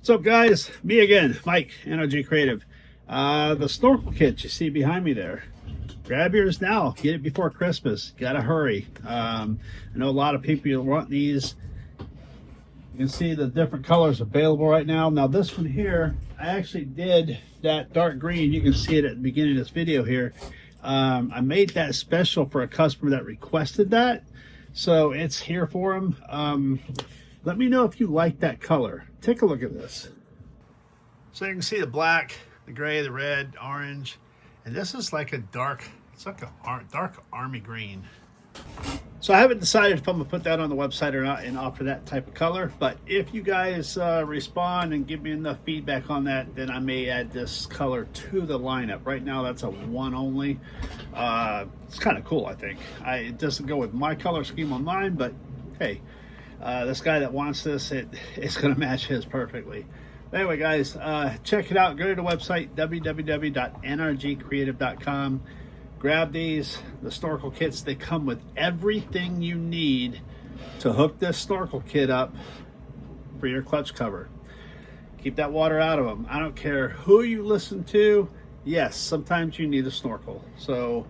What's up, guys? Me again, Mike, NRG Creative. The snorkel kit you see behind me there. Grab yours now. Get it before Christmas. Gotta hurry. I know a lot of people want these. You can see the different colors available right now. Now this one here, I actually did that dark green. You can see it at the beginning of this video here. I made that special for a customer that requested that. So it's here for them. Let me know if you like that color. Take a look at this. So you can see the black, the gray, the red, orange, and this is like a dark, it's like a dark army green. So I haven't decided if I'm gonna put that on the website or not and offer that type of color, but if you guys respond and give me enough feedback on that, then I may add this color to the lineup. Right now that's a one only. It's kind of cool, I think. It doesn't go with my color scheme on mine, but hey, this guy that wants this, it's going to match his perfectly. But anyway, guys, check it out. Go to the website, www.nrgcreative.com. Grab these, the snorkel kits. They come with everything you need to hook this snorkel kit up for your clutch cover. Keep that water out of them. I don't care who you listen to. Yes, sometimes you need a snorkel. So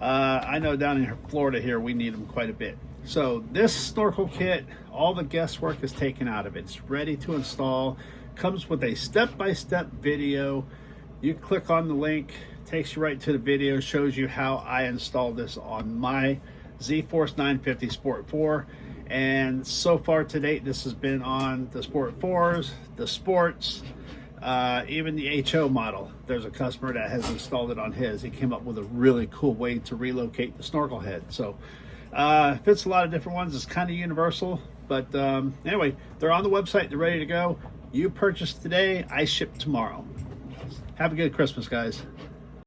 I know down in Florida here, we need them quite a bit. So this snorkel kit, all the guesswork is taken out of it. It's ready to install. Comes with a step-by-step video. You click on the link, takes you right to the video, shows you how I installed this on my ZForce 950 Sport 4. And so far to date, this has been on the Sport 4s, the Sports, even the HO model. There's a customer that has installed it on his. He came up with a really cool way to relocate the snorkel head. So fits a lot of different ones. It's kind of universal, but anyway, they're on the website. They're ready to go. You purchase today, I ship tomorrow. Have a good Christmas, guys.